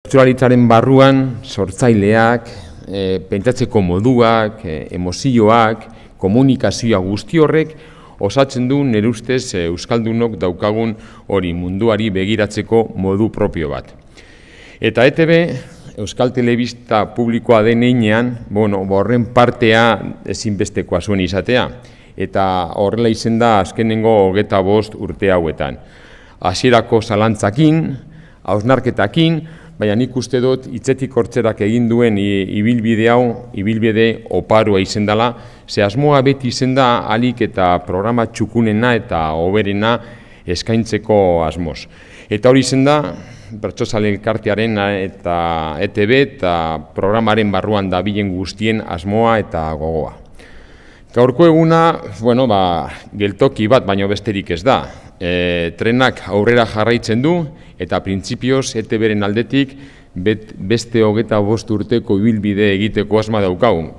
Bertsolaritzaren barruan sortzaileak, pentsatzeko moduak, emozioak, komunikazioa guzti horrek osatzen du nire ustez euskaldunok daukagun hori munduari begiratzeko modu propio bat. Eta ETB, Euskal Telebista publikoa den heinean, horren partea ezinbestekoa zuen izatea. Eta horrela izen da azkenengo 25 urte hauetan. Hasierako zalantzakin, hausnarketakin, baina nik uste dut hitzetik hortzerak egin duen ibilbide hau, ibilbide oparoa izen dela, ze asmoa beti izen da alik eta programa txukunena eta hoberena eskaintzeko asmoz. Eta hori izen da, Bertsozale Elkartearen eta ETB eta programaren barruan dabilen guztien asmoa eta gogoa. Gaurko eguna, geltoki bat baino besterik ez da. Trenak aurrera jarraitzen du eta printzipioz ETB-ren aldetik beste 25 urteko ibilbide egiteko asma daukagu.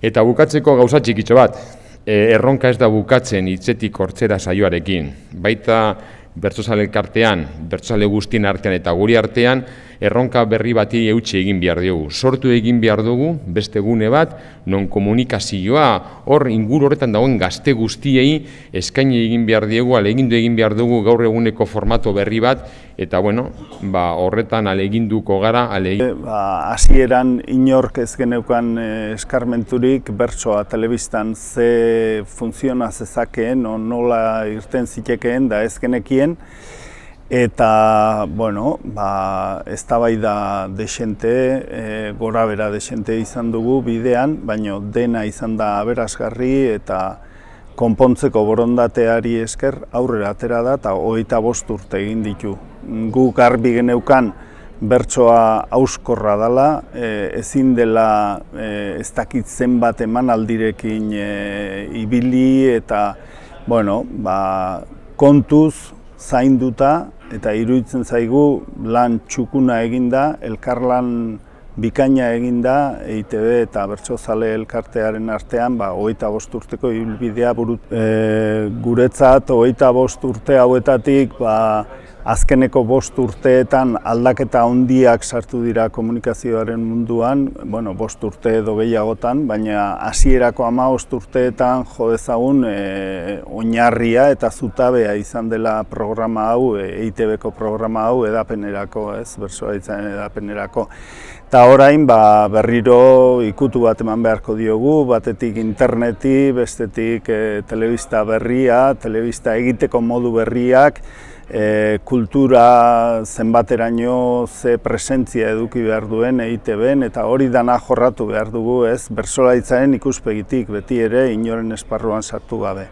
Eta bukatzeko gauza txikitxo bat, erronka ez da bukatzen hitzetik hortzera saioarekin. Baita Bertsozale Elkartean, bertsozale guztien artean eta guri artean, erronka berri bati eutsi egin behar diogu. Sortu egin behar dugu beste gune bat, non komunikazioa, hor inguru horretan dagoen gazte guztiei eskaini egin behar diegu, alegindu egin behar dugu gaur eguneko formato berri bat, eta horretan aleginduko gara. Hasieran inork ez geneukan eskarmenturik bertsoa telebistan ze funtziona zezakeen, nola irten zitekeen da ez genekien. Eta, eztabaida dexente, gorabera dexente izan dugu bidean, baina dena izan da aberasgarri eta konpontzeko borondateari esker aurrera atera da eta 25 urte egin ditu. Gu garbi geneukan bertsoa hauskorra dela, ezin dela ez dakit zenbat emanaldirekin ibili eta kontuz, zainduta eta iruditzen zaigu lan txukuna eginda, elkarlan bikaina eginda, EITB eta Bertsozale Elkartearen artean 25 urteko ibilbidea guretzat 25 urte hauetatik azkeneko 5 urteetan aldaketa handiak sartu dira komunikazioaren munduan, 5 urte edo gehiagotan, baina hasierako 15 urteetan jo dezagun oinarria eta zutabea izan dela programa hau, EITB-ko programa hau edapenerako, bertsolaritzaren edapenerako. Eta orain berriro ikutu bat eman beharko diogu, batetik interneti, bestetik telebista berria, telebista egiteko modu berriak, kultura zenbateraino ze presentzia eduki behar duen EITB-en eta hori dana jorratu behar dugu bertsolaritzaren ikuspegitik, beti ere inoren esparruan sartu gabe.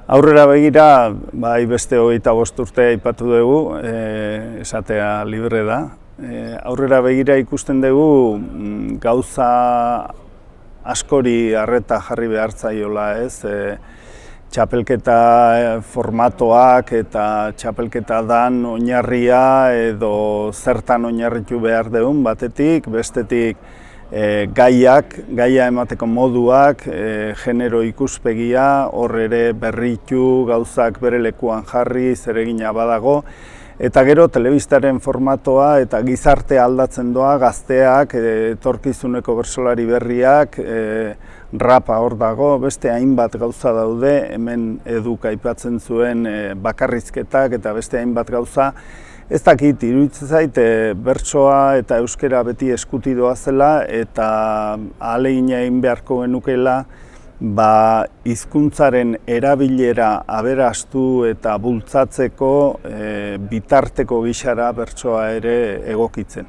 Aurrera begira, beste 25 urte aipatu dugu, esatea libre da. Aurrera begira ikusten dugu gauza askori arreta jarri behar zaiola, txapelketa formatoak eta txapelketa dan oinarria edo zertan oinarritu behar dugun batetik, bestetik gaia emateko moduak, genero ikuspegia, hor ere berritu gauzak bere lekuan jarri, zeregina badago, eta gero telebistaren formatoa eta gizartea aldatzen doa, gazteak, etorkizuneko bertsolari berriak, rapa hor dago, beste hainbat gauza daude, hemen Eduk aipatzen zuen bakarrizketak eta beste hainbat gauza. Ez dakit, iruditzen zait, bertsoa eta euskera beti eskuti doazela eta ahalegina egin beharko genukeela hizkuntzaren erabilera aberastu eta bultzatzeko bitarteko gisara bertsoa ere egokitzen.